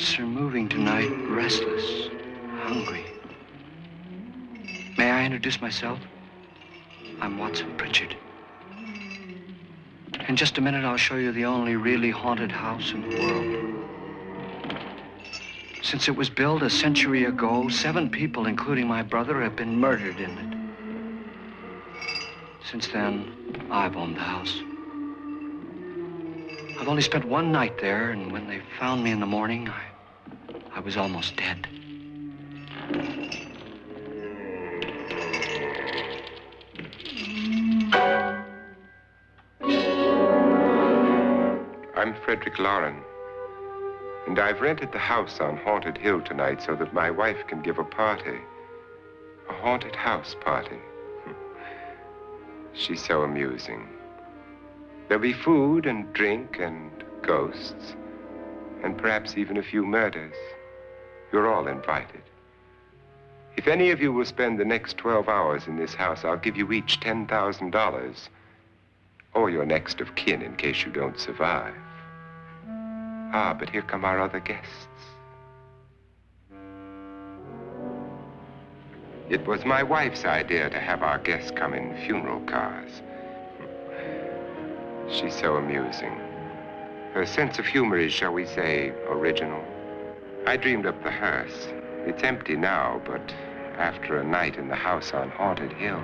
ghosts are moving tonight, restless, hungry. May I introduce myself? I'm Watson Pritchard. In just a minute, I'll show you the only really haunted house in the world. Since it was built a century ago, 7 people, including my brother, have been murdered in it. Since then, I've owned the house. I've only spent one night there, and when they found me in the morning, I was almost dead. I'm Frederick Lauren, and I've rented the house on Haunted Hill tonight so that my wife can give a party. A haunted house party. She's so amusing. There'll be food and drink and ghosts, and perhaps even a few murders. You're all invited. If any of you will spend the next 12 hours in this house, I'll give you each $10,000, or your next of kin in case you don't survive. Ah, but here come our other guests. It was my wife's idea to have our guests come in funeral cars. She's so amusing. Her sense of humor is, shall we say, original. I dreamed up the hearse. It's empty now, but after a night in the house on Haunted Hill,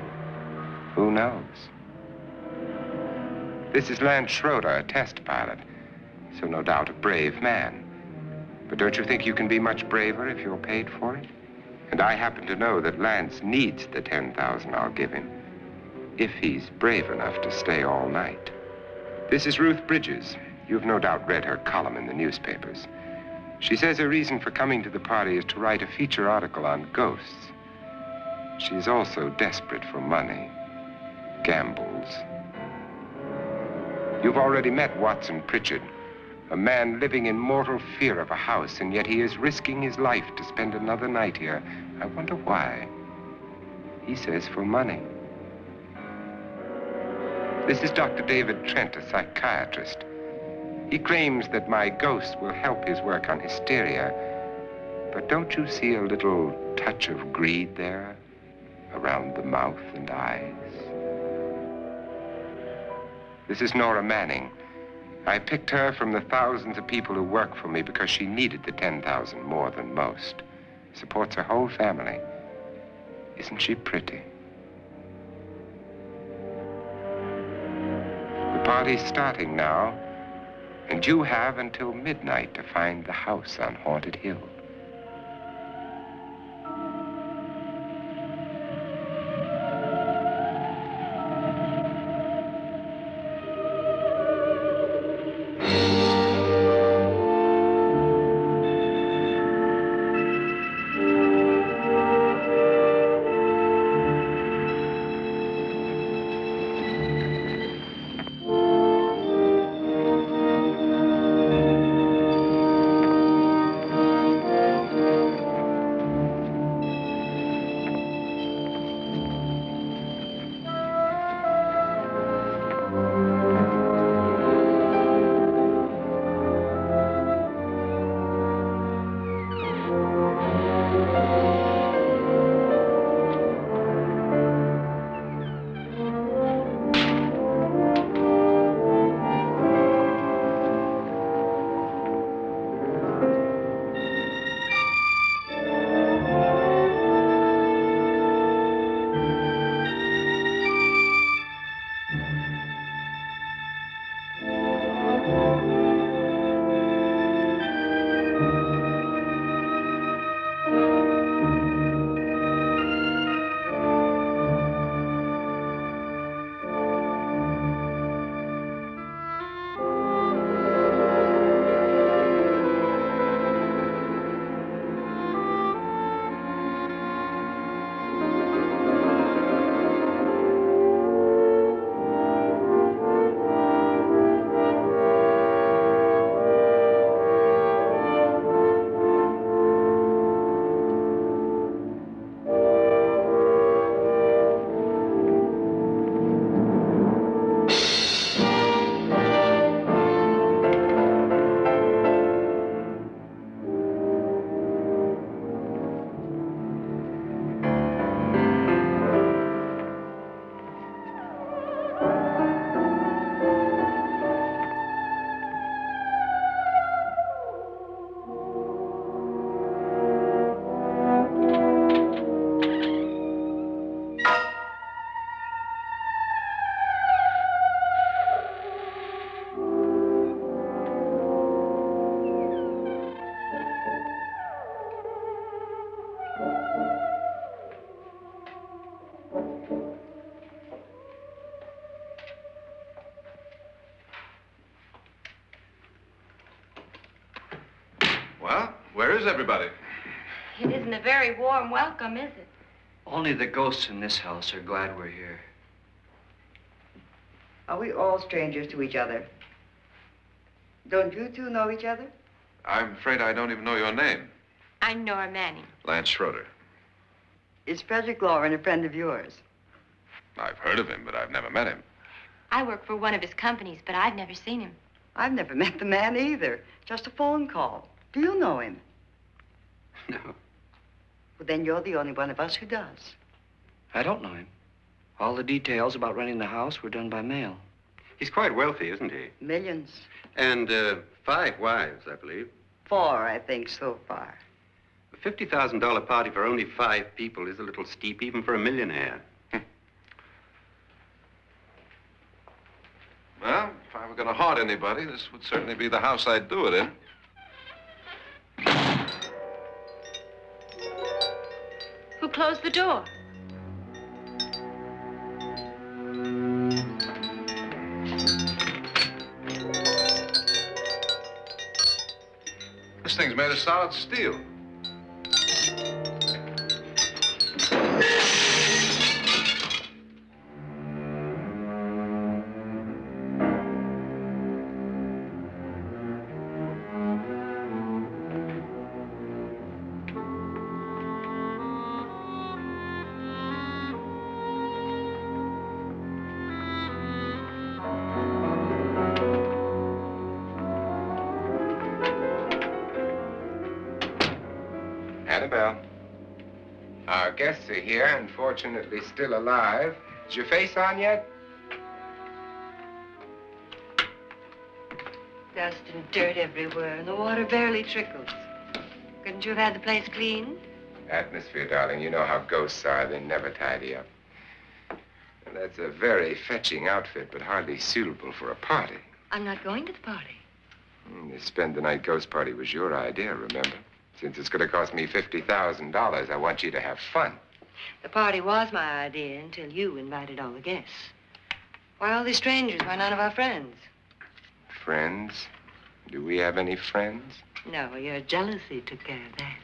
who knows? This is Lance Schroeder, a test pilot, so no doubt a brave man. But don't you think you can be much braver if you're paid for it? And I happen to know that Lance needs the $10,000 I'll give him, if he's brave enough to stay all night. This is Ruth Bridges. You've no doubt read her column in the newspapers. She says her reason for coming to the party is to write a feature article on ghosts. She's also desperate for money, gambles. You've already met Watson Pritchard, a man living in mortal fear of a house, and yet he is risking his life to spend another night here. I wonder why. He says for money. This is Dr. David Trent, a psychiatrist. He claims that my ghost will help his work on hysteria. But don't you see a little touch of greed there around the mouth and eyes? This is Nora Manning. I picked her from the thousands of people who work for me because she needed the $10,000 more than most. Supports her whole family. Isn't she pretty? The party's starting now, and you have until midnight to find the house on Haunted Hill. Well, where is everybody? It isn't a very warm welcome, is it? Only the ghosts in this house are glad we're here. Are we all strangers to each other? Don't you two know each other? I'm afraid I don't even know your name. I'm Nora Manning. Lance Schroeder. Is Frederick Lauren a friend of yours? I've heard of him, but I've never met him. I work for one of his companies, but I've never seen him. I've never met the man either. Just a phone call. Do you know him? No, Well, then you're the only one of us who does. I don't know him. All the details about renting the house were done by mail. He's quite wealthy, isn't he? Millions. And 5 wives, I believe. 4, I think, so far. A $50,000 party for only 5 people is a little steep, even for a millionaire. Well, if I were going to haunt anybody, this would certainly be the house I'd do it in. Who closed the door? This thing's made of solid steel. Annabelle, our guests are here, unfortunately still alive. Is your face on yet? Dust and dirt everywhere, and the water barely trickles. Couldn't you have had the place cleaned? Atmosphere, darling. You know how ghosts are. They never tidy up. And that's a very fetching outfit, but hardly suitable for a party. I'm not going to the party. The spend-the-night ghost party was your idea, remember? Since it's going to cost me $50,000, I want you to have fun. The party was my idea until you invited all the guests. Why all these strangers? Why none of our friends? Friends? Do we have any friends? No, your jealousy took care of that.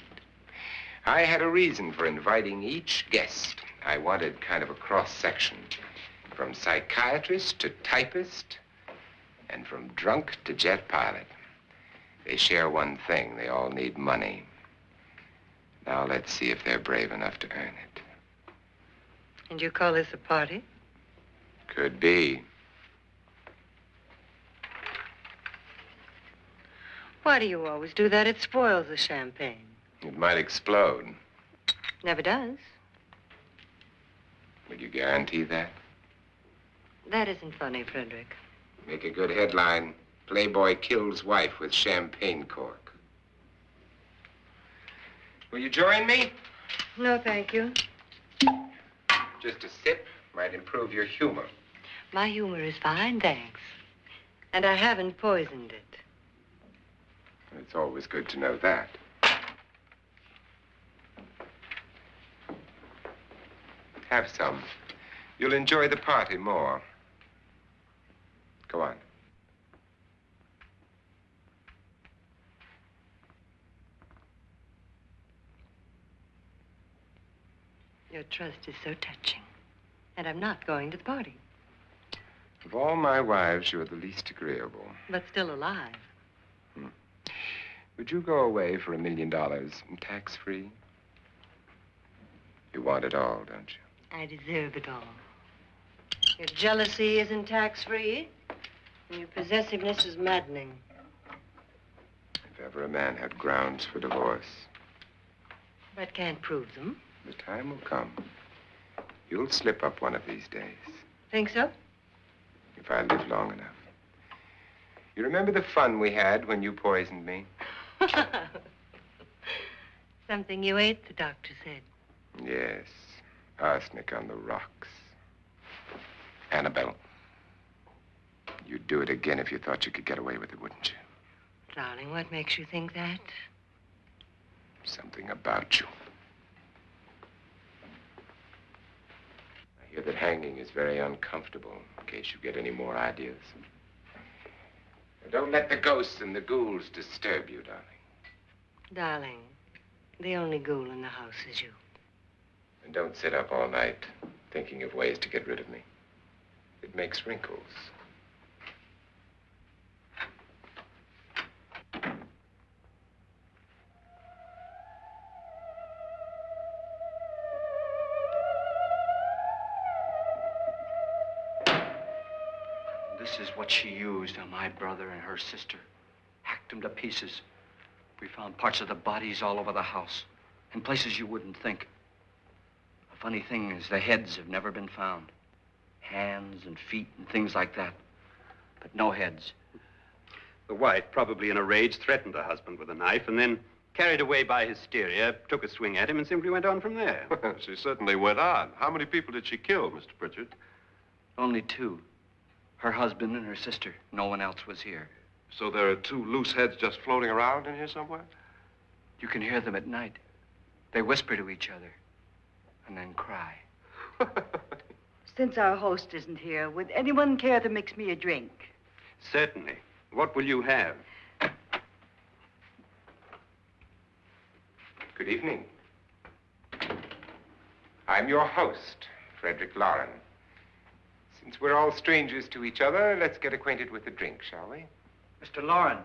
I had a reason for inviting each guest. I wanted kind of a cross-section. From psychiatrist to typist, and from drunk to jet pilot. They share one thing. They all need money. Now let's see if they're brave enough to earn it. And you call this a party? Could be. Why do you always do that? It spoils the champagne. It might explode. Never does. Would you guarantee that? That isn't funny, Frederick. Make a good headline. Playboy kills wife with champagne cork. Will you join me? No, thank you. Just a sip might improve your humor. My humor is fine, thanks. And I haven't poisoned it. It's always good to know that. Have some. You'll enjoy the party more. Go on. Your trust is so touching. And I'm not going to the party. Of all my wives, you're the least agreeable. But still alive. Would you go away for $1 million and tax-free? You want it all, don't you? I deserve it all. Your jealousy isn't tax-free, and your possessiveness is maddening. If ever a man had grounds for divorce, But can't prove them. the time will come. You'll slip up one of these days, Think so? if I live long enough. You remember the fun we had when you poisoned me? Something you ate, the doctor said. Yes, arsenic on the rocks. Annabelle, you'd do it again if you thought you could get away with it, wouldn't you? Darling, what makes you think that? Something about you. I hear that hanging is very uncomfortable, in case you get any more ideas. Don't let the ghosts and the ghouls disturb you, darling. Darling, the only ghoul in the house is you. And don't sit up all night thinking of ways to get rid of me. It makes wrinkles. This is what she used on my brother and her sister. Hacked them to pieces. We found parts of the bodies all over the house, in places you wouldn't think. The funny thing is, the heads have never been found. Hands and feet and things like that. But no heads. The wife, probably in a rage, threatened her husband with a knife and then, carried away by hysteria, took a swing at him and simply went on from there. She certainly went on. How many people did she kill, Mr. Pritchard? Only two. Her husband and her sister. No one else was here. So there are two loose heads just floating around in here somewhere? You can hear them at night. They whisper to each other and then cry. Since our host isn't here, would anyone care to mix me a drink? Certainly. What will you have? Good evening. I'm your host, Frederick Lauren. Since we're all strangers to each other, let's get acquainted with the drink, shall we? Mr. Lauren,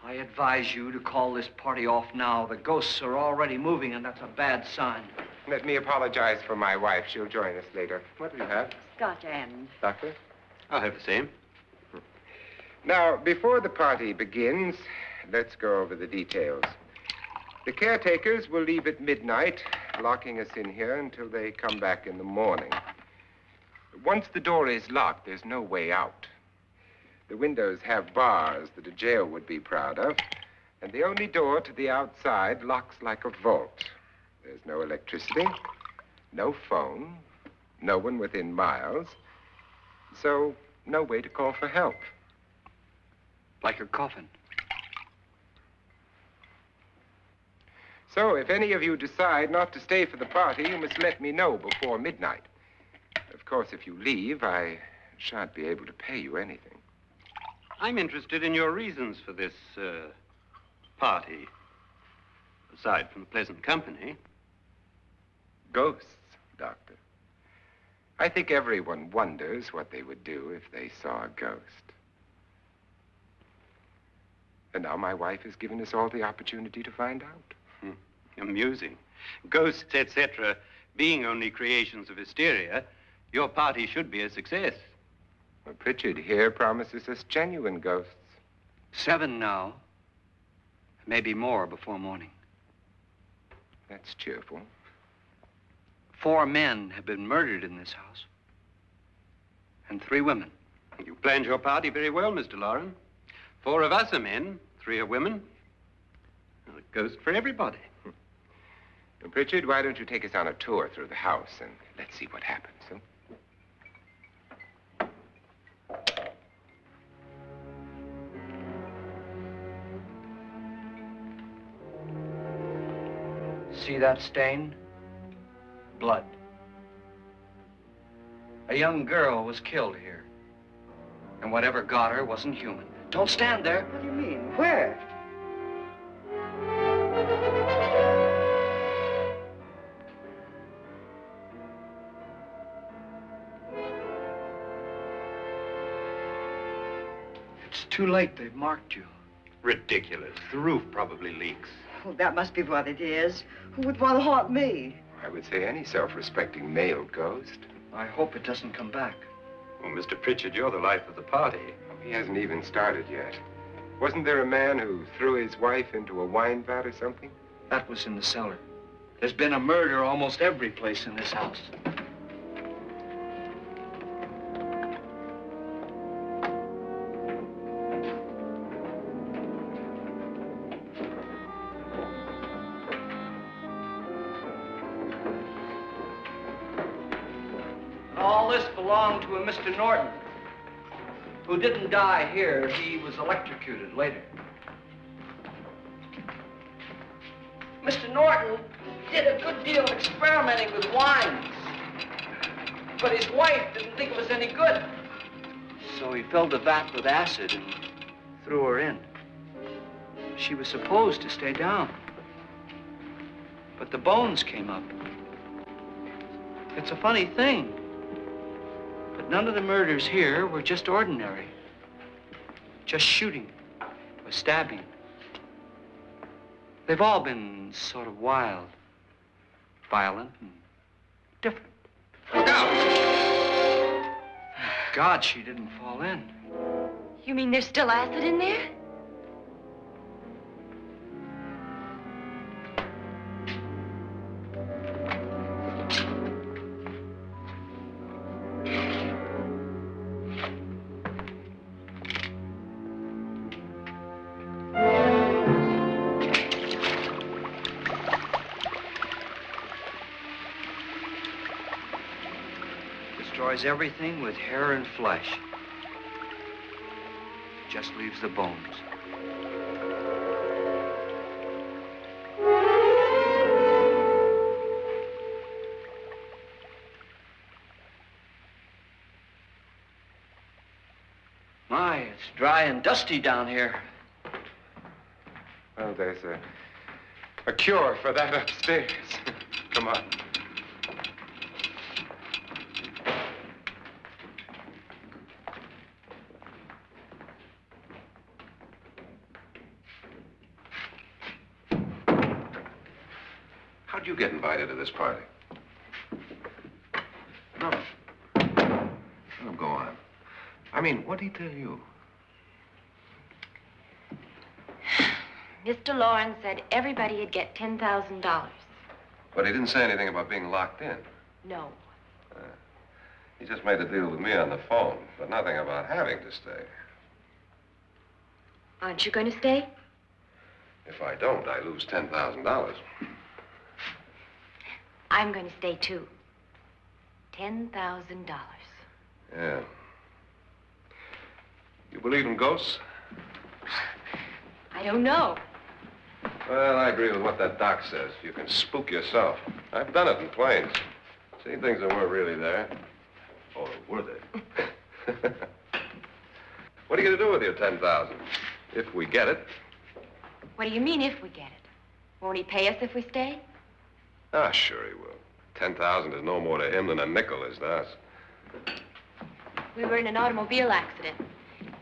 I advise you to call this party off now. The ghosts are already moving, and that's a bad sign. Let me apologize for my wife. She'll join us later. What do you have? Scotch and. Doctor? I'll have the same. Now, before the party begins, let's go over the details. The caretakers will leave at midnight, locking us in here until they come back in the morning. Once the door is locked, there's no way out. The windows have bars that a jail would be proud of, and the only door to the outside locks like a vault. There's no electricity, no phone, no one within miles, so no way to call for help. Like a coffin. So if any of you decide not to stay for the party, you must let me know before midnight. Of course, if you leave, I shan't be able to pay you anything. I'm interested in your reasons for this, party. Aside from pleasant company. Ghosts, Doctor. I think everyone wonders what they would do if they saw a ghost. And now my wife has given us all the opportunity to find out. Amusing. Ghosts, etc., being only creations of hysteria, your party should be a success. Well, Pritchard here promises us genuine ghosts. 7 now. Maybe more before morning. That's cheerful. 4 men have been murdered in this house. And 3 women. You planned your party very well, Mr. Lauren. 4 of us are men, 3 are women. Well, a ghost for everybody. Well, Pritchard, why don't you take us on a tour through the house and let's see what happens, huh? See that stain? Blood. A young girl was killed here. And whatever got her wasn't human. Don't stand there. What do you mean? Where? It's too late. They've marked you. Ridiculous. The roof probably leaks. Oh, that must be what it is. Who would want to haunt me? I would say any self-respecting male ghost. I hope it doesn't come back. Well, Mr. Pritchard, you're the life of the party. He hasn't even started yet. Wasn't there a man who threw his wife into a wine vat or something? That was in the cellar. There's been a murder almost every place in this house. All this belonged to a Mr. Norton, who didn't die here. He was electrocuted later. Mr. Norton did a good deal of experimenting with wines, but his wife didn't think it was any good. So he filled the vat with acid and threw her in. She was supposed to stay down. But the bones came up. It's a funny thing. But none of the murders here were just ordinary. Just shooting or stabbing. They've all been sort of wild, violent, and different. Look out! God, she didn't fall in. You mean there's still acid in there? Destroys everything with hair and flesh. Just leaves the bones. My, it's dry and dusty down here. Well, there's a cure for that upstairs. Come on. How'd you get invited to this party? No. Oh, go on. I mean, what'd he tell you? Mr. Lawrence said everybody'd get $10,000. But he didn't say anything about being locked in. No. He just made a deal with me on the phone, but nothing about having to stay. Aren't you going to stay? If I don't, I lose $10,000. I'm going to stay, too. $10,000. Yeah. You believe in ghosts? I don't know. Well, I agree with what that doc says. You can spook yourself. I've done it in planes. Seen things that weren't really there. Or were they? What are you going to do with your $10,000? If we get it. What do you mean, if we get it? Won't he pay us if we stay? Ah, sure he will. 10,000 is no more to him than a nickel is to us. We were in an automobile accident.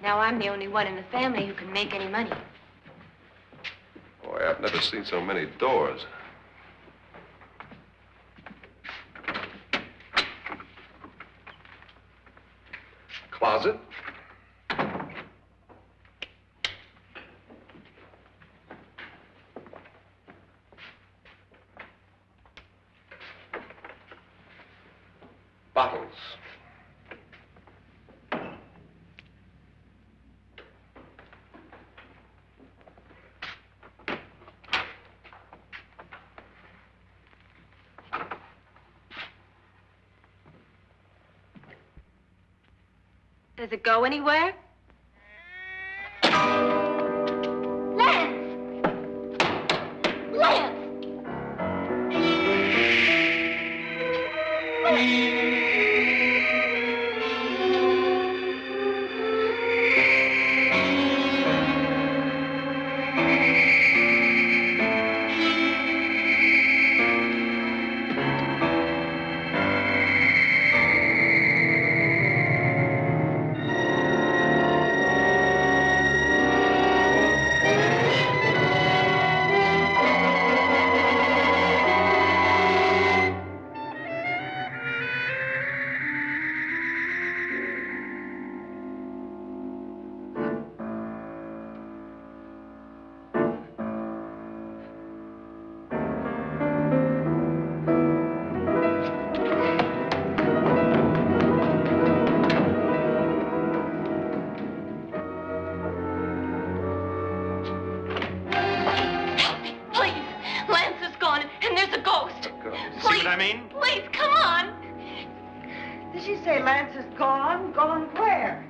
Now I'm the only one in the family who can make any money. Boy, I've never seen so many doors. Closet. Bottles. Does it go anywhere? Lance! Lance! Please, come on. Did she say Lance is gone? Gone where?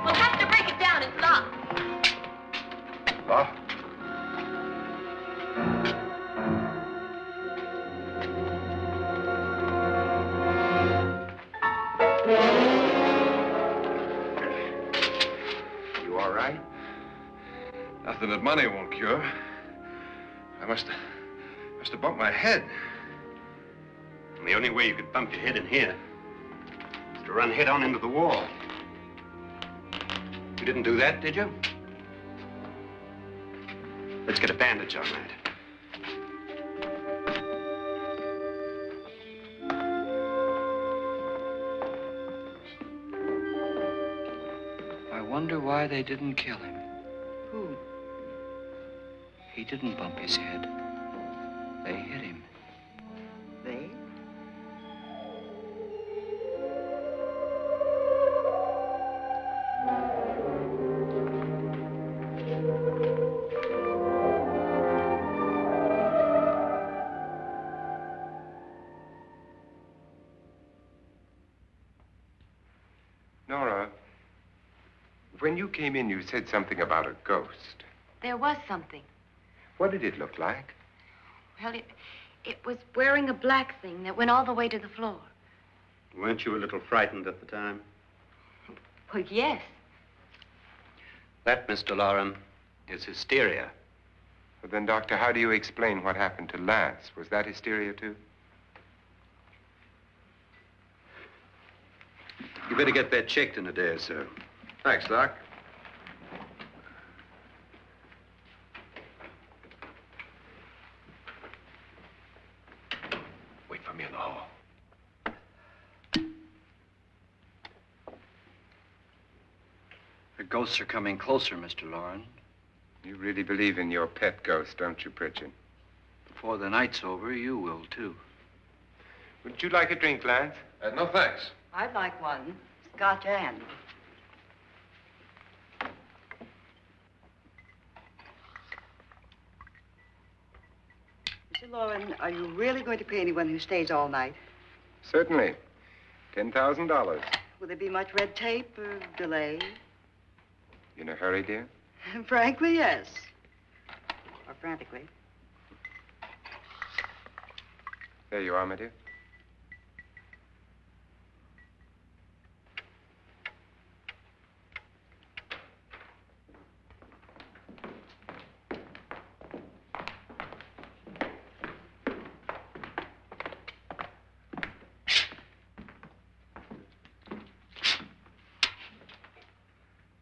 We'll have to break it down. It's locked. Locked? that money won't cure. I must have bumped my head. And the only way you could bump your head in here is to run head on into the wall. You didn't do that, did you? Let's get a bandage on that. I wonder why they didn't kill him. Who? He didn't bump his head. They hit him. They? Nora, when you came in, you said something about a ghost. There was something. What did it look like? Well, it was wearing a black thing that went all the way to the floor. Weren't you a little frightened at the time? Well, yes. That, Mr. Loren, is hysteria. Well, then, Doctor, how do you explain what happened to Lance? Was that hysteria, too? You better get that checked in a day or so. Thanks, Doc. Wait for me in the hall. The ghosts are coming closer, Mr. Loren. You really believe in your pet ghost, don't you, Pritchard? Before the night's over, you will, too. Would you like a drink, Lance? No, thanks. I'd like one. Scotch and. Mr. Loren, are you really going to pay anyone who stays all night? Certainly. $10,000. Will there be much red tape or delay? In a hurry, dear? Frankly, yes. Or frantically. There you are, my dear.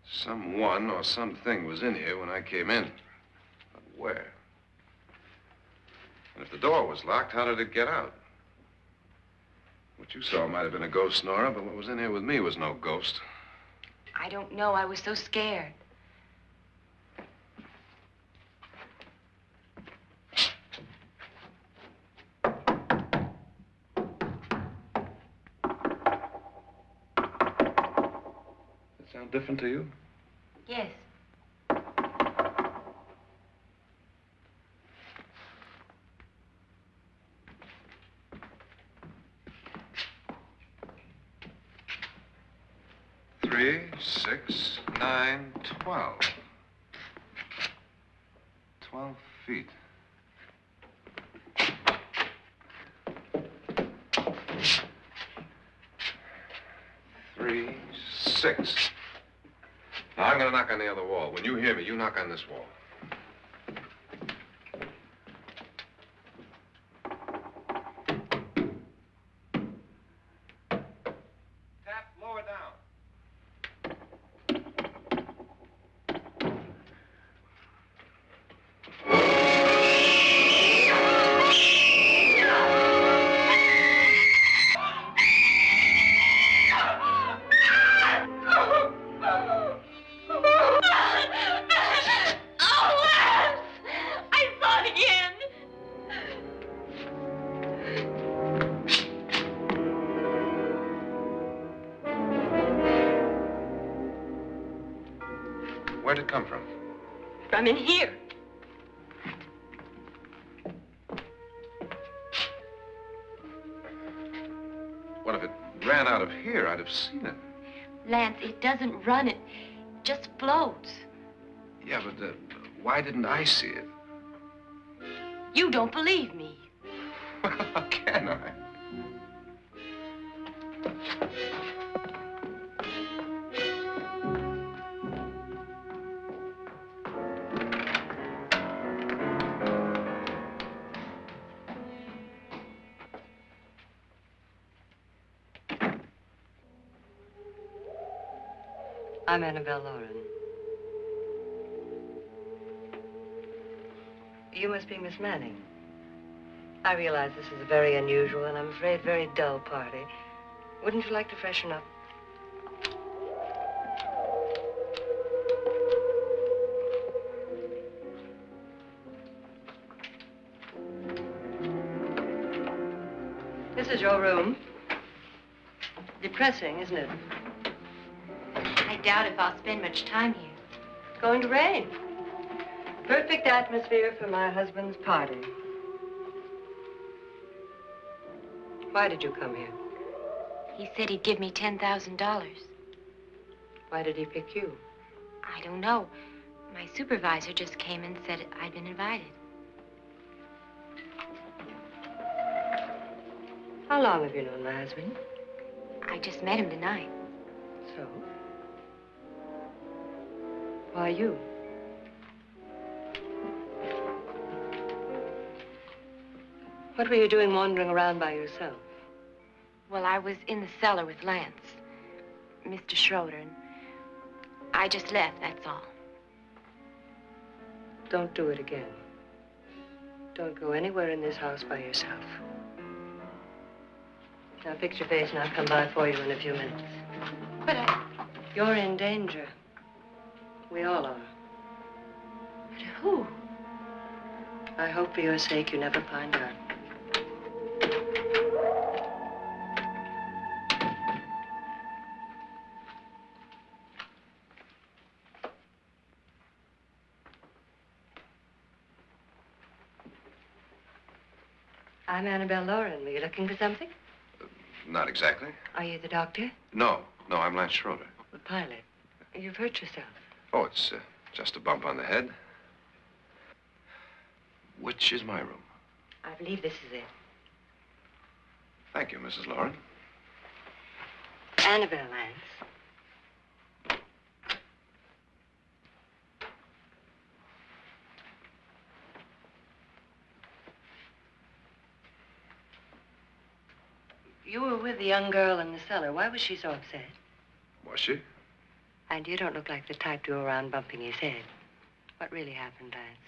Someone or something was in here when I came in. But where? And if the door was locked, how did it get out? What you saw might have been a ghost, Nora, but what was in here with me was no ghost. I don't know. I was so scared. Does it sound different to you? Yes. Three, 6, 9, 12. 12 feet. Three, 6. Now, I'm going to knock on the other wall. When you hear me, you knock on this wall. Tap lower down. Where'd it come from? From in here. What if it ran out of here? I'd have seen it. Lance, it doesn't run. It just floats. Yeah, but why didn't I see it? You don't believe me. Well, how can I? I'm Annabelle Lauren. You must be Miss Manning. I realize this is a very unusual and I'm afraid very dull party. Wouldn't you like to freshen up? This is your room. Depressing, isn't it? I doubt if I'll spend much time here. It's going to rain. Perfect atmosphere for my husband's party. Why did you come here? He said he'd give me $10,000. Why did he pick you? I don't know. My supervisor just came and said I'd been invited. How long have you known my husband? I just met him tonight. So? Why you? What were you doing wandering around by yourself? Well, I was in the cellar with Lance, Mr. Schroeder, and I just left, that's all. Don't do it again. Don't go anywhere in this house by yourself. Now fix your face and I'll come by for you in a few minutes. But You're in danger. We all are. But who? I hope for your sake you never find out. I'm Annabelle Lauren. Were you looking for something? Not exactly. Are you the doctor? No, I'm Lance Schroeder. The pilot. You've hurt yourself. Oh, it's just a bump on the head. Which is my room? I believe this is it. Thank you, Mrs. Lauren. Annabelle, Lance. You were with the young girl in the cellar. Why was she so upset? Was she? And you don't look like the type to go around bumping his head. What really happened, Lance?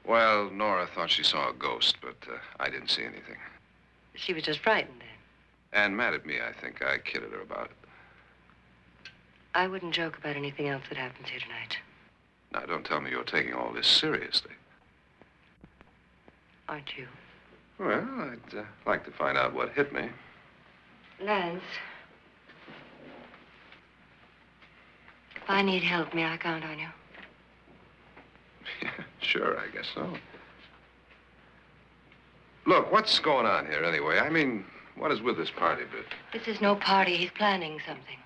Well, Nora thought she saw a ghost, but I didn't see anything. She was just frightened then. And mad at me, I think. I kidded her about it. I wouldn't joke about anything else that happens here tonight. Now, don't tell me you're taking all this seriously. Aren't you? Well, I'd like to find out what hit me. Lance. If I need help, may I count on you? Yeah, sure, I guess so. Look, what's going on here anyway? I mean, what is with this party bit? This is no party. He's planning something.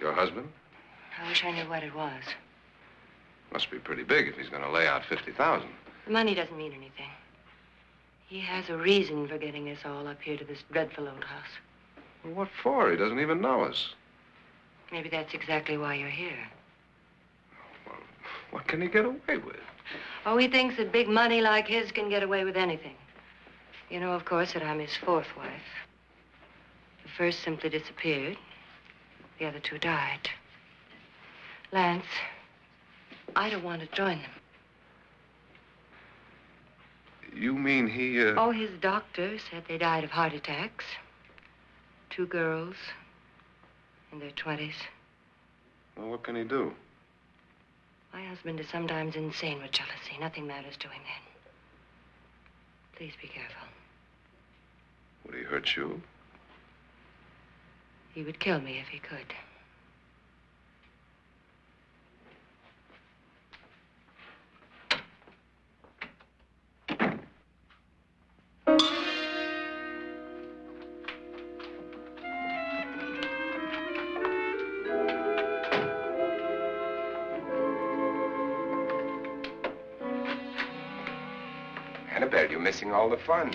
Your husband? I wish I knew what it was. Must be pretty big if he's going to lay out 50,000. The money doesn't mean anything. He has a reason for getting us all up here to this dreadful old house. Well, what for? He doesn't even know us. Maybe that's exactly why you're here. Well, what can he get away with? Oh, he thinks that big money like his can get away with anything. You know, of course, that I'm his fourth wife. The first simply disappeared. The other two died. Lance, I don't want to join them. You mean he, Oh, his doctor said they died of heart attacks. 2 girls in their 20s. Well, what can he do? My husband is sometimes insane with jealousy. Nothing matters to him then. Please be careful. Would he hurt you? He would kill me if he could. Annabelle, you're missing all the fun.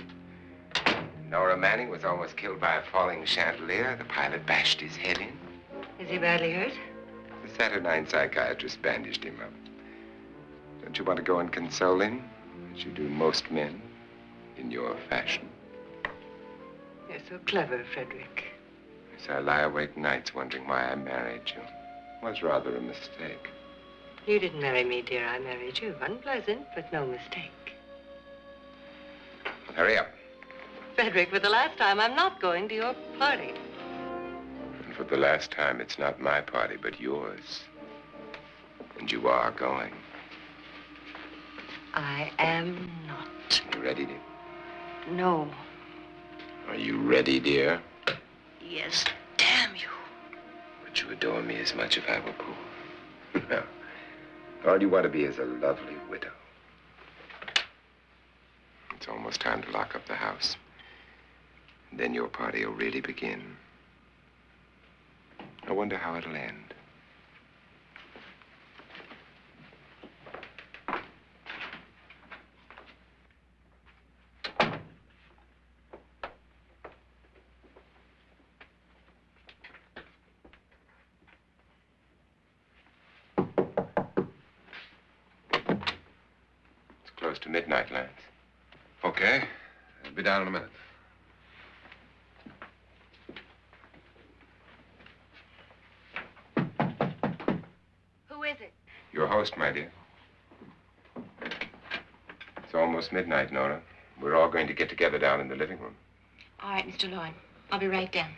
Nora Manning was almost killed by a falling chandelier. The pilot bashed his head in. Is he badly hurt? The Saturnine psychiatrist bandaged him up. Don't you want to go and console him, as you do most men, in your fashion? You're so clever, Frederick. So I lie awake nights wondering why I married you. was rather a mistake. You didn't marry me, dear. I married you. Unpleasant, but no mistake. Hurry up. Frederick, for the last time, I'm not going to your party. And for the last time, it's not my party, but yours. And you are going. I am not. You ready, dear? No. Are you ready, dear? Yes, damn you. Would you adore me as much if I were poor? No. All you want to be is a lovely widow. It's almost time to lock up the house. And then your party will really begin. I wonder how it'll end. Close to midnight, Lance. Okay. I'll be down in a minute. Who is it? Your host, my dear. It's almost midnight, Nora. We're all going to get together down in the living room. All right, Mr. Lloyd. I'll be right down.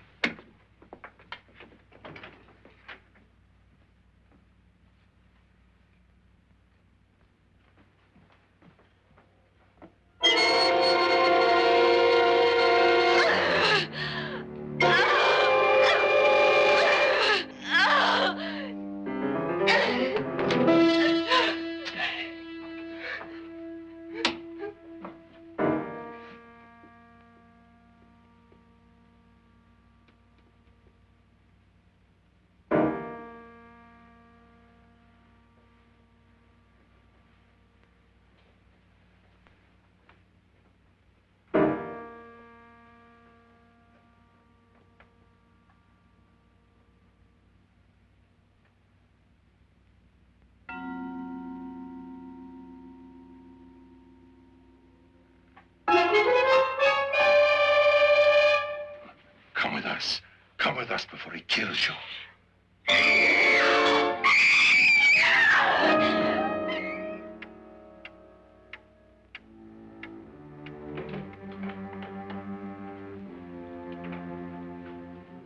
Come with us before he kills you.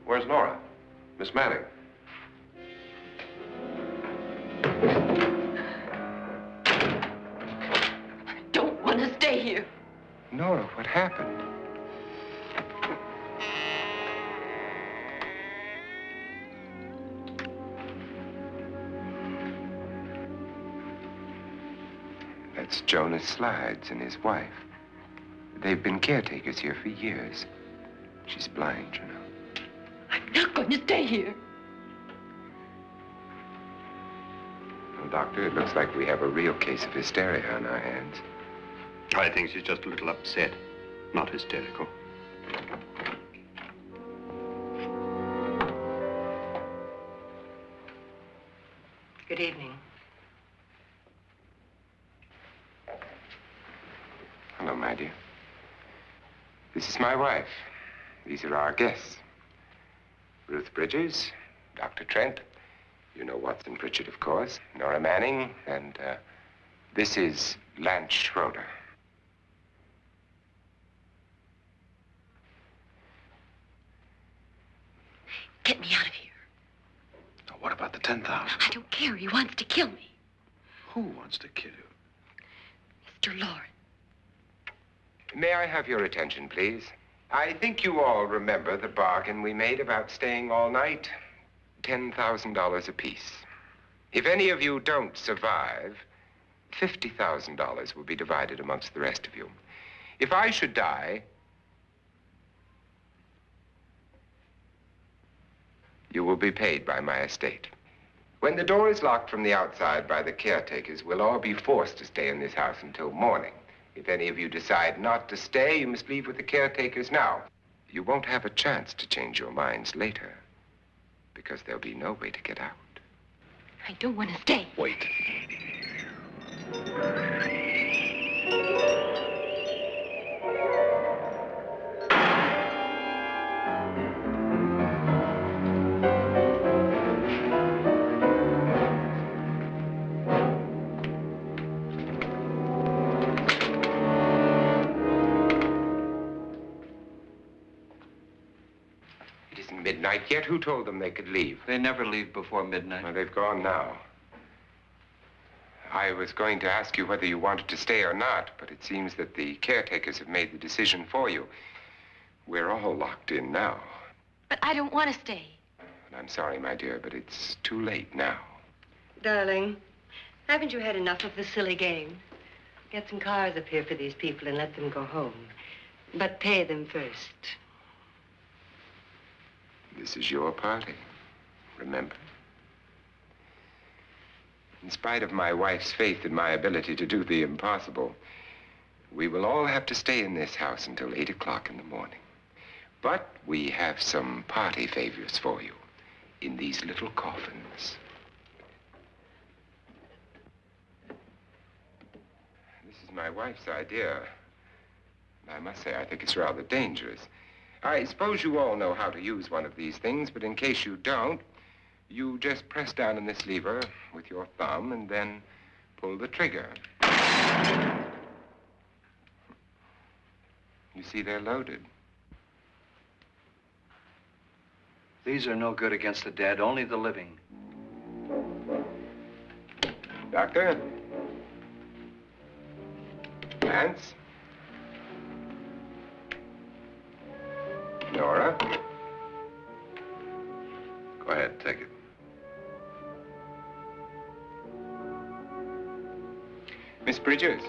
Where's Nora? Miss Manning. I don't want to stay here. Nora, what happened? That's Jonas Slides and his wife. They've been caretakers here for years. She's blind, you know. I'm not going to stay here. Well, Doctor, it looks like we have a real case of hysteria on our hands. I think she's just a little upset, not hysterical. Good evening. Hello, my dear. This is my wife. These are our guests. Ruth Bridges, Dr. Trent. You know Watson Pritchard, of course. Nora Manning, and this is Lance Schroeder. Get me out of here. Now, what about the 10,000? I don't care. He wants to kill me. Who wants to kill you? Mr. Lawrence. May I have your attention, please? I think you all remember the bargain we made about staying all night. $10,000 apiece. If any of you don't survive, $50,000 will be divided amongst the rest of you. If I should die, you will be paid by my estate. When the door is locked from the outside by the caretakers, we'll all be forced to stay in this house until morning. If any of you decide not to stay, you must leave with the caretakers now. You won't have a chance to change your minds later, because there'll be no way to get out. I don't want to stay. Wait. midnight yet. Who told them they could leave? They never leave before midnight. Well, they've gone now. I was going to ask you whether you wanted to stay or not, but it seems that the caretakers have made the decision for you. We're all locked in now. But I don't want to stay. And I'm sorry, my dear, but it's too late now. Darling, haven't you had enough of the silly game? Get some cars up here for these people and let them go home. But pay them first. This is your party, remember? In spite of my wife's faith in my ability to do the impossible, we will all have to stay in this house until 8 o'clock in the morning. But we have some party favors for you in these little coffins. This is my wife's idea. And I must say, I think it's rather dangerous. I suppose you all know how to use one of these things, but in case you don't, you just press down on this lever with your thumb and then pull the trigger. You see, they're loaded. These are no good against the dead, only the living. Doctor? Lance? Nora? Go ahead, take it. Miss Bridges?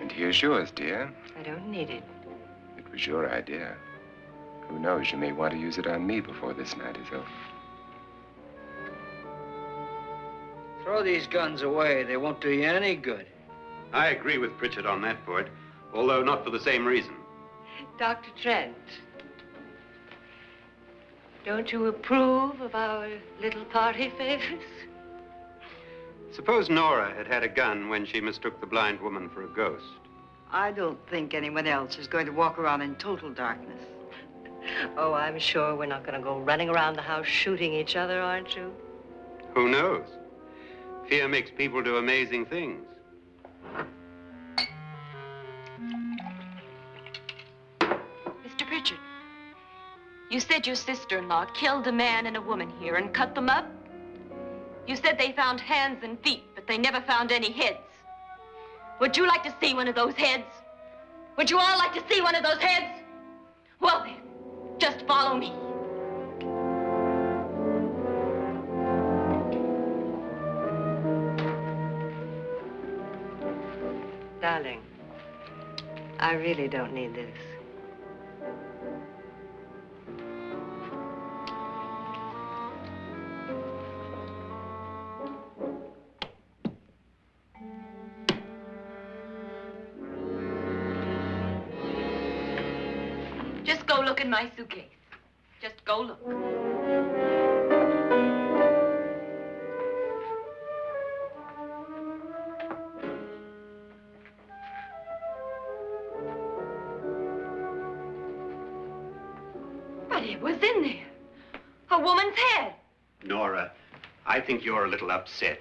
And here's yours, dear. I don't need it. It was your idea. Who knows, you may want to use it on me before this night is over. Throw these guns away. They won't do you any good. I agree with Pritchard on that point, although not for the same reason. Dr. Trent, don't you approve of our little party favors? Suppose Nora had had a gun when she mistook the blind woman for a ghost. I don't think anyone else is going to walk around in total darkness. Oh, I'm sure we're not going to go running around the house shooting each other, aren't you? Who knows? Fear makes people do amazing things. Mr. Pritchard, you said your sister-in-law killed a man and a woman here and cut them up? You said they found hands and feet, but they never found any heads. Would you like to see one of those heads? Would you all like to see one of those heads? Well then, just follow me. Darling, I really don't need this. Just go look in my suitcase. Just go look. But it was in there. A woman's head. Nora, I think you're a little upset.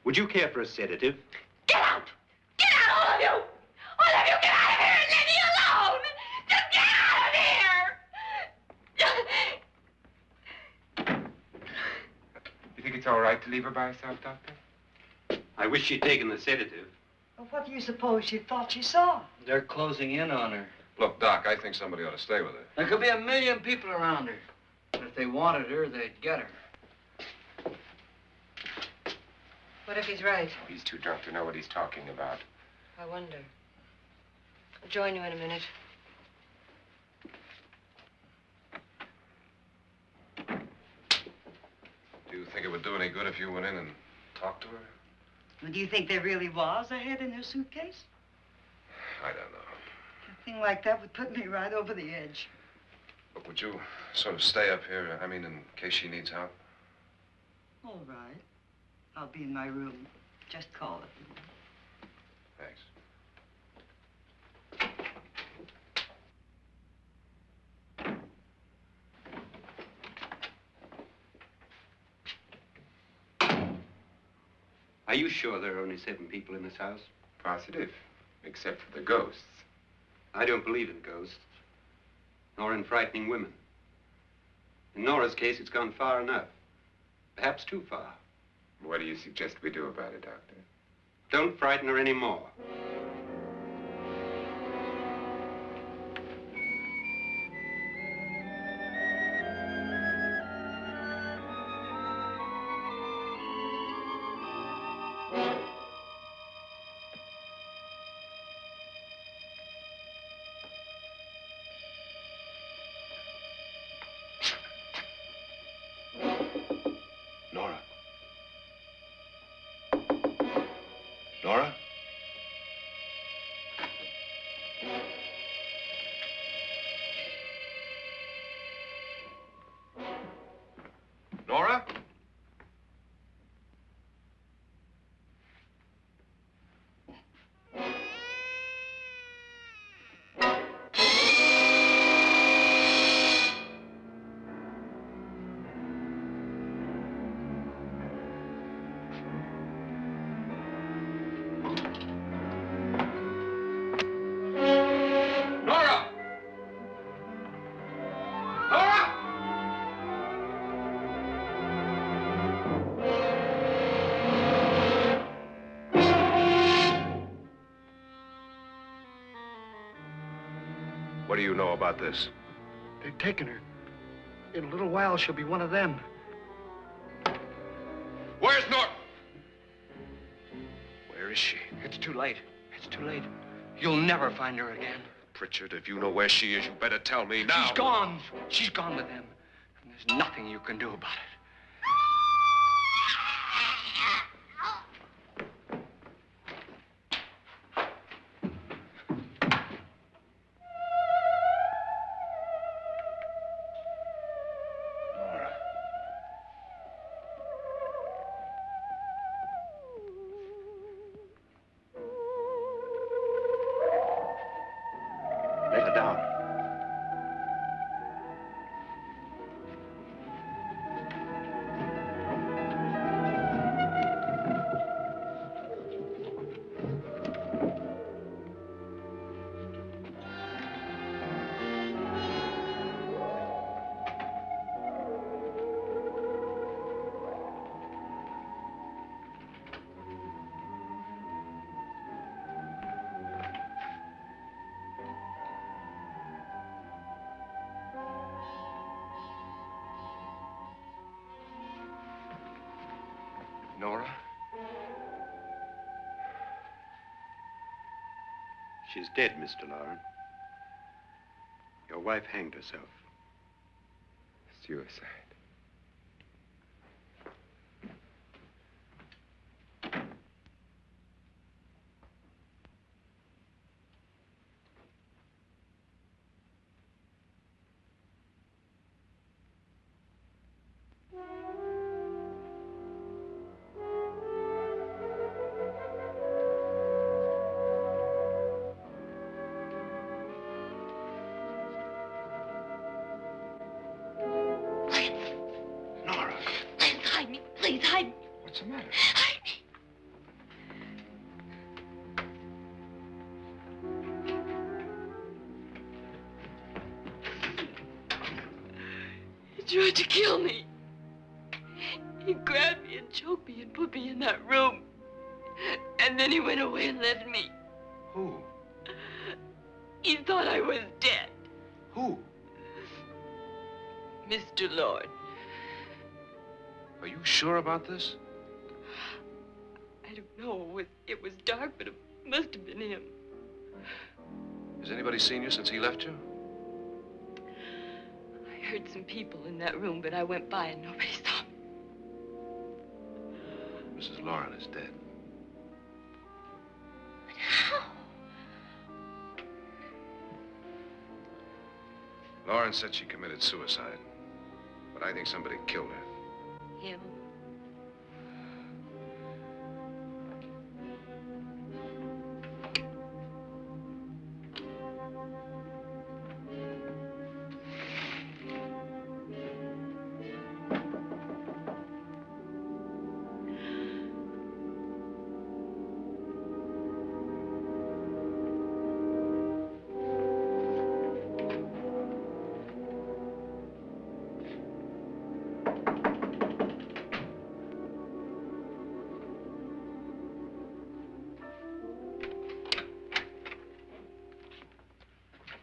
Would you care for a sedative? Get out! Get out, all of you! All of you, get out of here and leave me alone! Just get out of here! You think it's all right to leave her by herself, Doctor? I wish she'd taken the sedative. Well, what do you suppose she thought she saw? They're closing in on her. Look, Doc, I think somebody ought to stay with her. There could be 1 million people around her. But if they wanted her, they'd get her. What if he's right? He's too drunk to know what he's talking about. I wonder. I'll join you in a minute. Do you think it would do any good if you went in and talked to her? Well, do you think there really was a head in her suitcase? I don't know. A thing like that would put me right over the edge. But would you sort of stay up here, I mean, in case she needs help? All right. I'll be in my room. Just call it. Thanks. Are you sure there are only 7 people in this house? Positive, except for the ghosts. I don't believe in ghosts, nor in frightening women. In Nora's case, it's gone far enough. Perhaps too far. What do you suggest we do about it, Doctor? Don't frighten her anymore. Nora? Nora? Nora? Nora! Nora! What do you know about this? They've taken her. In a little while, she'll be one of them. Where's Nora? Where is she? It's too late. It's too late. You'll never find her again. Pritchard, if you know where she is, you better tell me now. She's gone. She's gone with them. And there's nothing you can do about it. Nora. Let her down. Nora? She's dead, Mr. Lauren. Your wife hanged herself. Suicide. Nora, Please hide me. Please hide me. what's the matter? Hide me. He tried to kill me. He grabbed me and choked me and put me in that room. And then he went away and left me. Who? He thought I was dead. Who? Mr. Lord. Are you sure about this? I don't know. It was dark, but it must have been him. Has anybody seen you since he left you? I heard some people in that room, but I went by and nobody saw me. Mrs. Lauren is dead. But how? Lauren said she committed suicide, but I think somebody killed her. Him.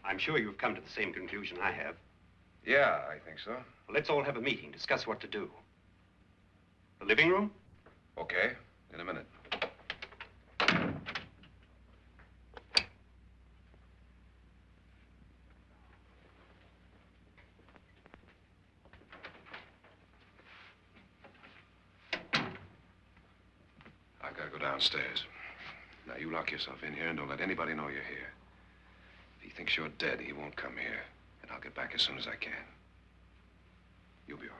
I'm sure you've come to the same conclusion I have. Yeah, I think so. Well, let's all have a meeting, discuss what to do. The living room? Okay, in a minute. I've got to go downstairs. Now, you lock yourself in here and don't let anybody know you're here. If he thinks you're dead, he won't come here. And I'll get back as soon as I can. You'll be all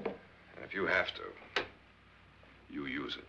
right. And if you have to, you use it.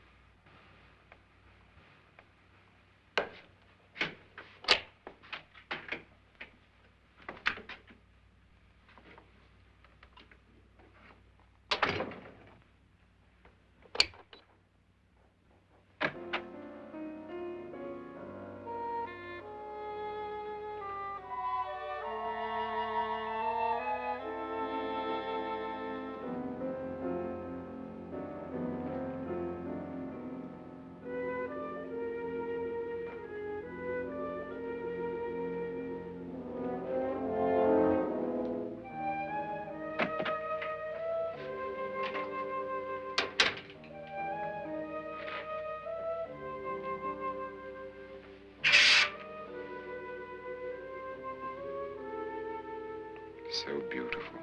So beautiful.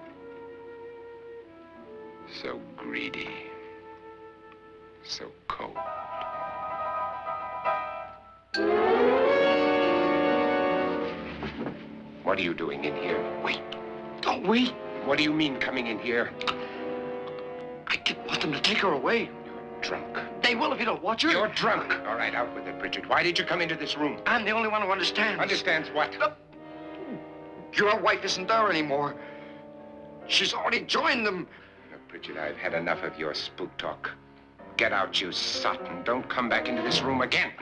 So greedy. So cold. What are you doing in here? Wait. Don't wait. What do you mean coming in here? I didn't want them to take her away. You're drunk. They will if you don't watch her. You're drunk. All right, out with it, Bridget. Why did you come into this room? I'm the only one who understands. Understands what? Your wife isn't there anymore. She's already joined them. Look, Bridget, I've had enough of your spook talk. Get out, you sot, and don't come back into this room again.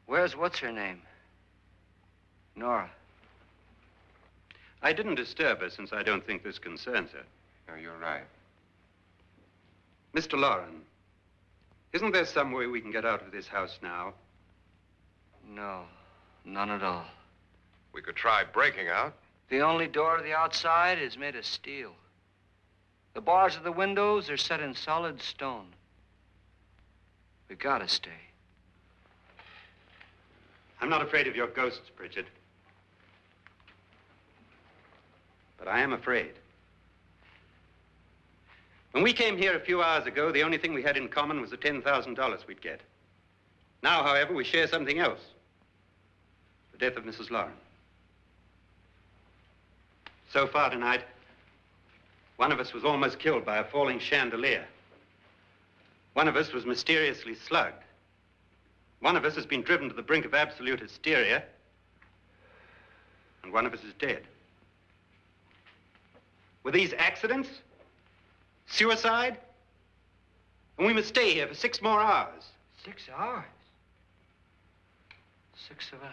Where's what's-her-name? Nora. I didn't disturb her since I don't think this concerns her. No, you're right. Mr. Loren, isn't there some way we can get out of this house now? No, none at all. We could try breaking out. The only door to the outside is made of steel. The bars of the windows are set in solid stone. We gotta stay. I'm not afraid of your ghosts, Bridget. But I am afraid. When we came here a few hours ago, the only thing we had in common was the $10,000 we'd get. Now, however, we share something else. The death of Mrs. Loren. So far tonight, one of us was almost killed by a falling chandelier. One of us was mysteriously slugged. One of us has been driven to the brink of absolute hysteria, and one of us is dead. Were these accidents? Suicide? And we must stay here for 6 more hours. 6 hours? 6 of us.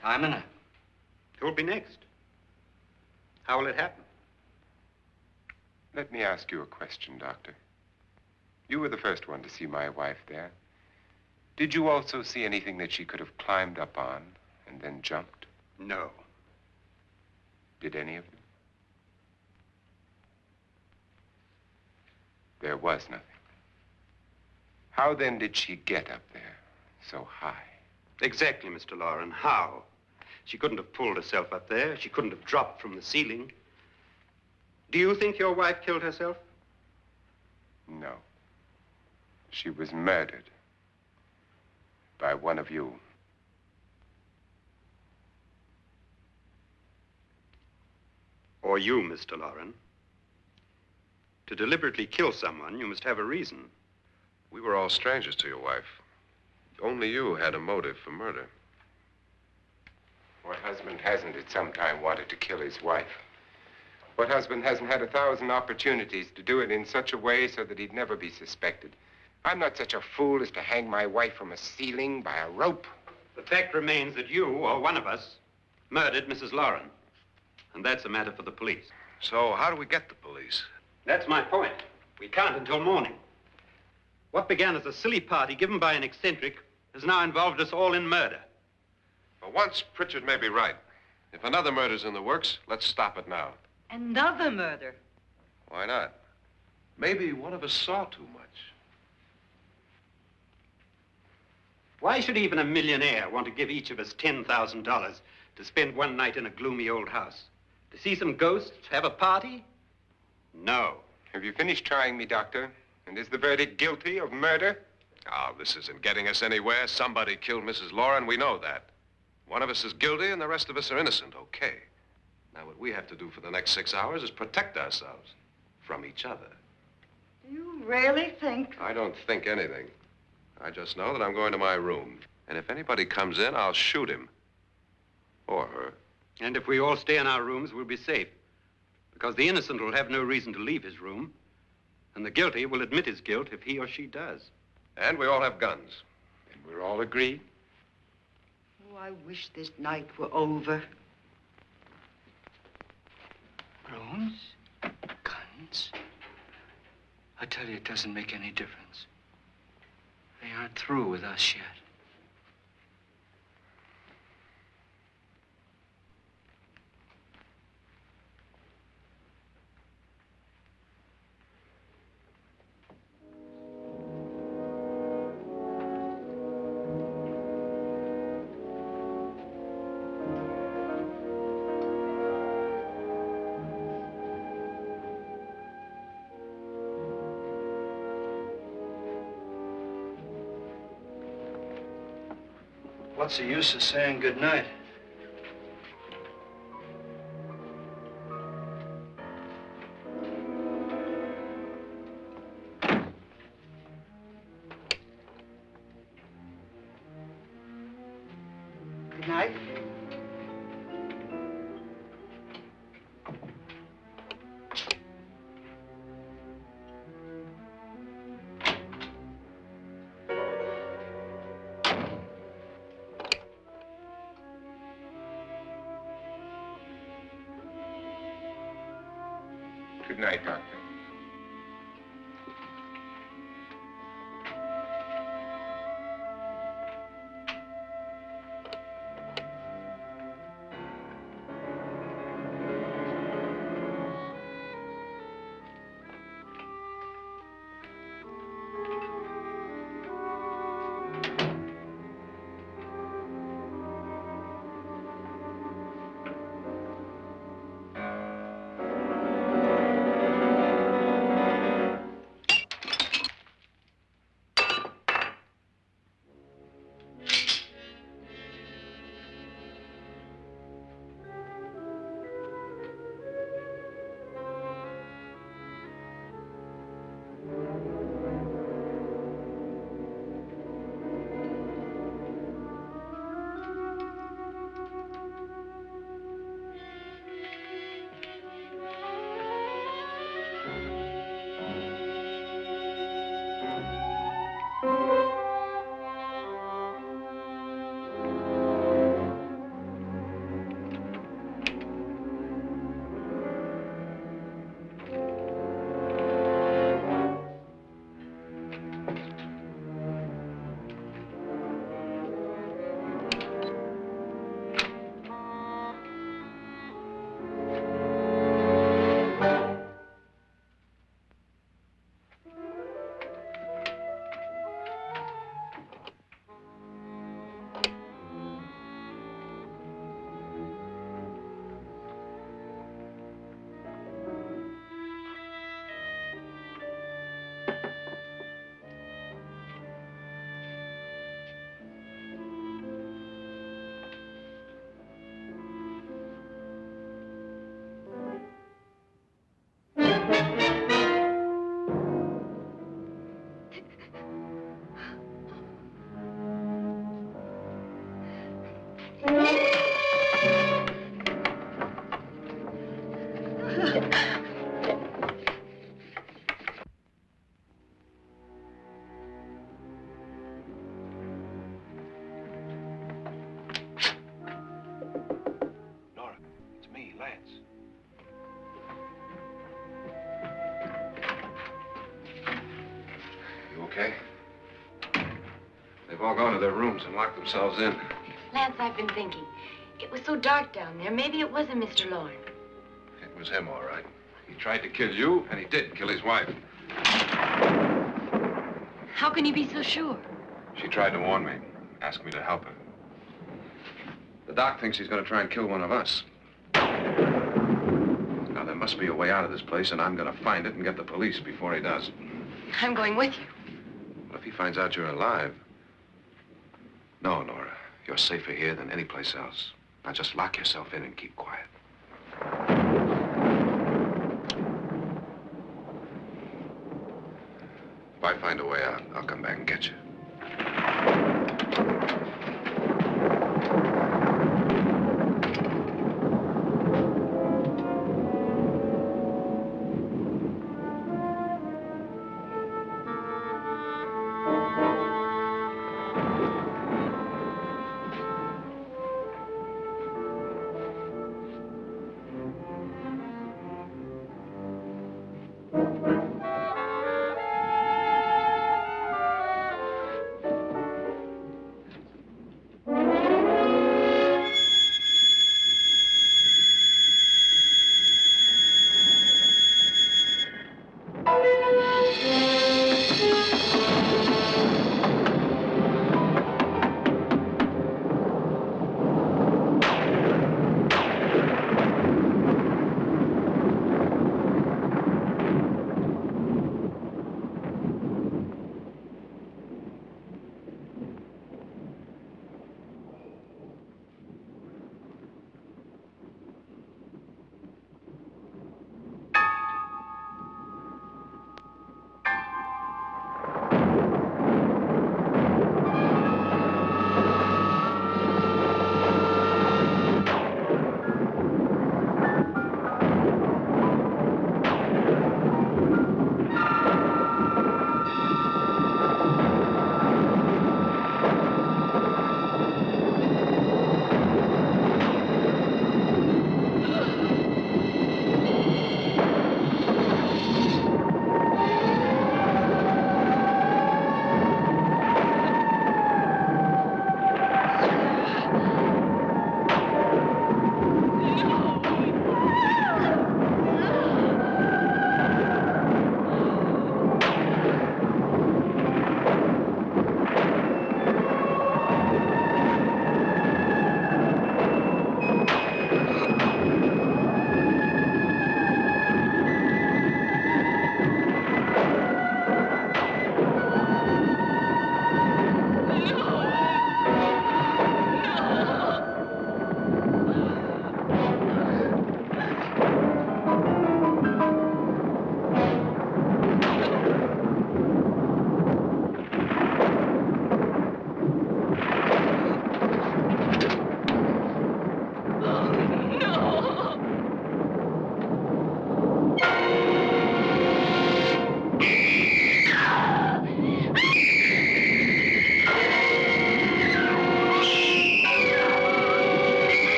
Time enough. Who'll be next? How will it happen? Let me ask you a question, Doctor. You were the first one to see my wife there. Did you also see anything that she could have climbed up on and then jumped? No. Did any of you? There was nothing. How then did she get up there so high? Exactly, Mr. Loren. How? She couldn't have pulled herself up there. She couldn't have dropped from the ceiling. Do you think your wife killed herself? No. She was murdered by one of you. Or you, Mr. Loren. To deliberately kill someone, you must have a reason. We were all strangers to your wife. Only you had a motive for murder. What husband hasn't at some time wanted to kill his wife? What husband hasn't had 1,000 opportunities to do it in such a way so that he'd never be suspected? I'm not such a fool as to hang my wife from a ceiling by a rope. The fact remains that you, or one of us, murdered Mrs. Lauren. And that's a matter for the police. So how do we get the police? That's my point. We can't until morning. What began as a silly party given by an eccentric has now involved us all in murder. For once, Pritchard may be right. If another murder's in the works, let's stop it now. Another murder? Why not? Maybe one of us saw too much. Why should even a millionaire want to give each of us $10,000 to spend one night in a gloomy old house? To see some ghosts, have a party? No. Have you finished trying me, Doctor? And is the verdict guilty of murder? Oh, this isn't getting us anywhere. Somebody killed Mrs. Lauren. We know that. One of us is guilty and the rest of us are innocent, okay. Now, what we have to do for the next 6 hours is protect ourselves from each other. Do you really think? I don't think anything. I just know that I'm going to my room. And if anybody comes in, I'll shoot him. Or her. And if we all stay in our rooms, we'll be safe. Because the innocent will have no reason to leave his room. And the guilty will admit his guilt if he or she does. And we all have guns. And we're all agreed? Oh, I wish this night were over. Rooms? Guns? I tell you, it doesn't make any difference. They aren't through with us yet. What's the use of saying goodnight? Good night. Good night, Doctor. okay. They've all gone to their rooms and locked themselves in. Lance, I've been thinking. It was so dark down there. Maybe it wasn't Mr. Lorne. It was him, all right. He tried to kill you, and he did kill his wife. How can you be so sure? She tried to warn me, asked me to help her. The doc thinks he's going to try and kill one of us. Now, there must be a way out of this place, and I'm going to find it and get the police before he does. I'm going with you. Well, if he finds out you're alive... No, Nora. You're safer here than any place else. Now, just lock yourself in and keep quiet. If I find a way out, I'll come back and get you.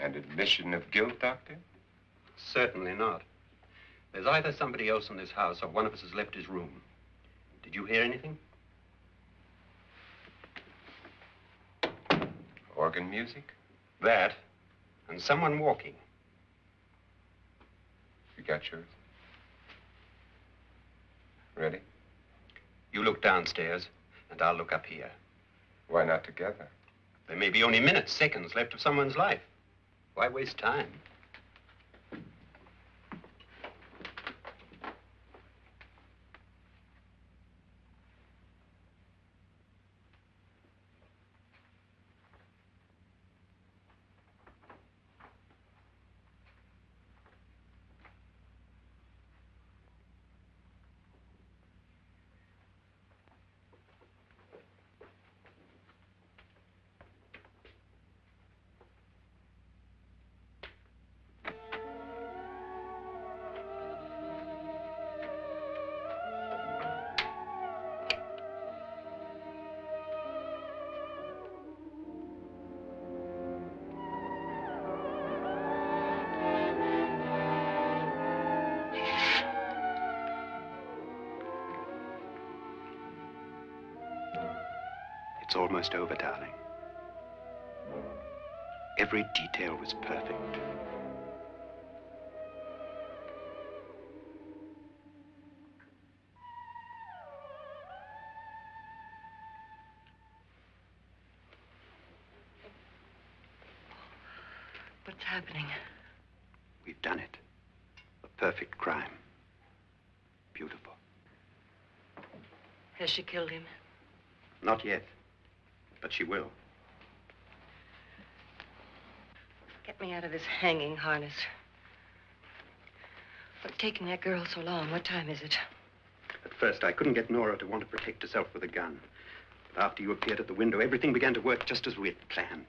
And admission of guilt, Doctor? Certainly not. There's either somebody else in this house or one of us has left his room. Did you hear anything? Organ music? That, and someone walking. You got yours? Ready? You look downstairs, and I'll look up here. Why not together? There may be only minutes, seconds left of someone's life. Why waste time? It's almost over, darling. Every detail was perfect. What's happening? We've done it. A perfect crime. Beautiful. Has she killed him? Not yet, but she will. Get me out of this hanging harness. What's taking that girl so long? What time is it? At first, I couldn't get Nora to want to protect herself with a gun. But after you appeared at the window, everything began to work just as we had planned.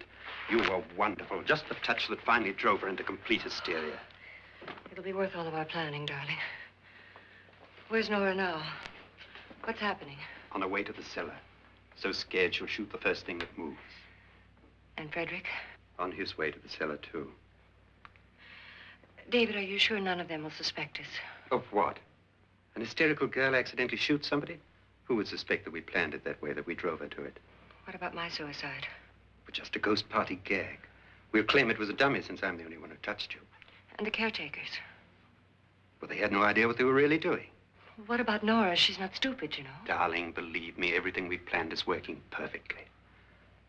You were wonderful. Just the touch that finally drove her into complete hysteria. It'll be worth all of our planning, darling. Where's Nora now? What's happening? On her way to the cellar. So scared she'll shoot the first thing that moves. And Frederick? On his way to the cellar, too. David, are you sure none of them will suspect us? Of what? An hysterical girl accidentally shoots somebody? Who would suspect that we planned it that way, that we drove her to it? What about my suicide? But just a ghost party gag. We'll claim it was a dummy since I'm the only one who touched you. And the caretakers? Well, they had no idea what they were really doing. What about Nora? She's not stupid, you know. Darling, believe me, everything we planned is working perfectly.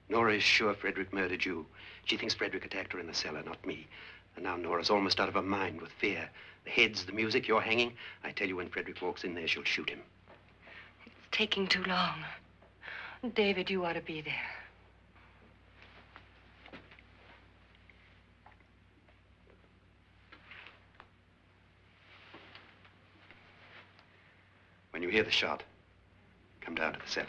Nora is sure Frederick murdered you. She thinks Frederick attacked her in the cellar, not me. And now Nora's almost out of her mind with fear. The heads, the music, you're hanging. I tell you, when Frederick walks in there, she'll shoot him. It's taking too long. David, you ought to be there. When you hear the shot, come down to the cellar.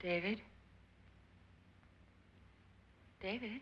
David? David?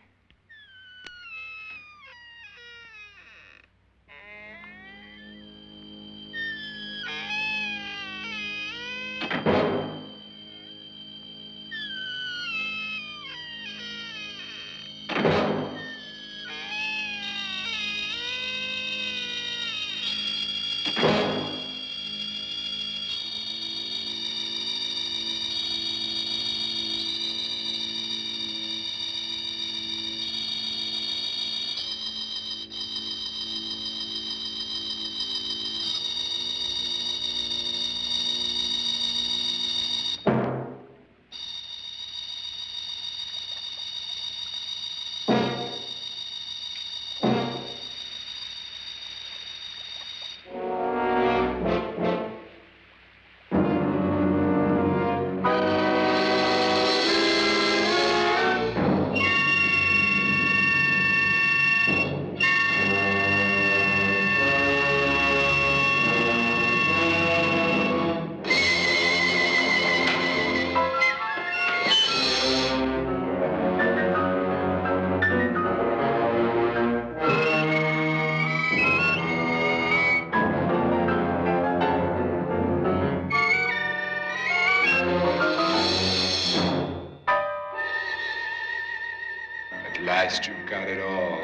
At last you've got it all.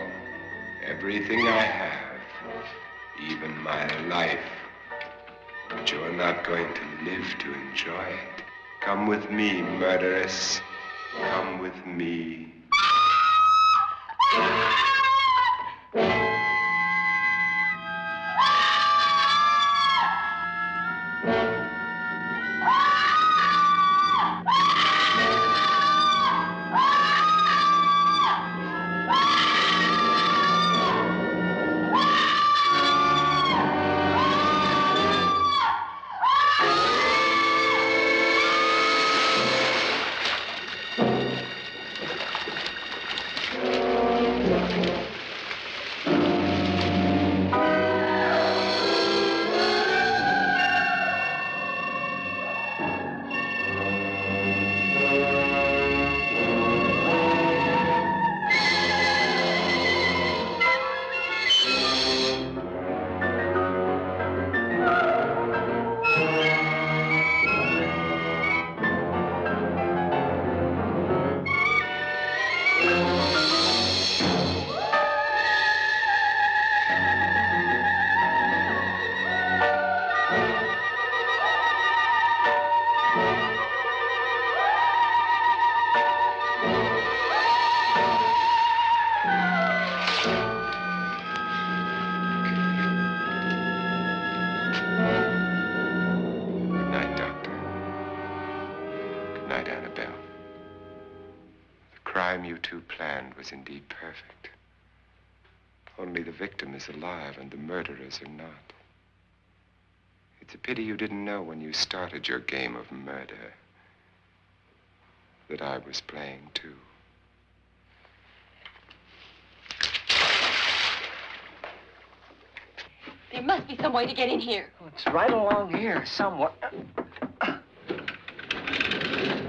Everything I have. Even my life. But you're not going to live to enjoy it. Come with me, murderess. Come with me. Annabelle. The crime you two planned was indeed perfect. Only the victim is alive and the murderers are not. It's a pity you didn't know when you started your game of murder that I was playing too. There must be some way to get in here. Oh, it's right along here, somewhere.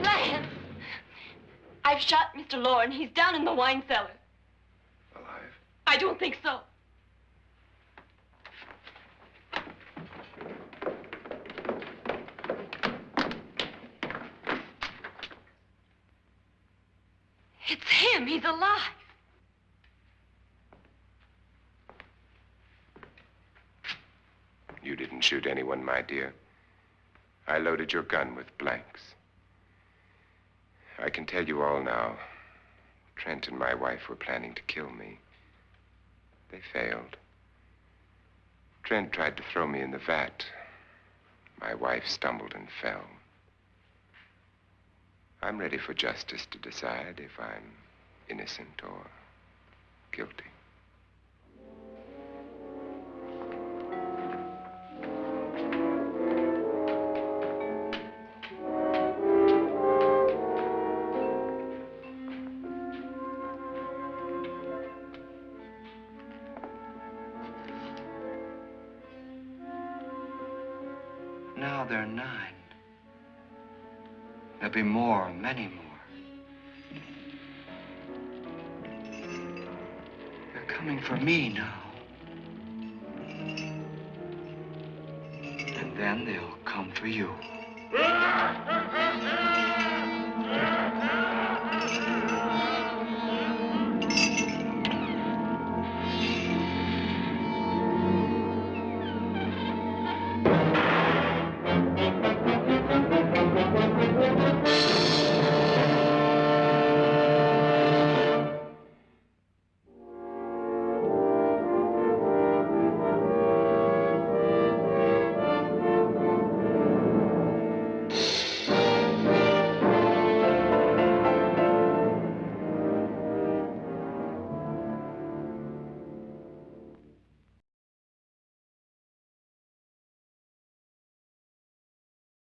Lance! I've shot Mr. Loren. He's down in the wine cellar. Alive? I don't think so. It's him. He's alive. You didn't shoot anyone, my dear. I loaded your gun with blanks. I can tell you all now. Trent and my wife were planning to kill me. They failed. Trent tried to throw me in the vat. My wife stumbled and fell. I'm ready for justice to decide if I'm innocent or guilty. Now they're 9. There'll be more, many more. They're coming for me now. And then they'll come for you.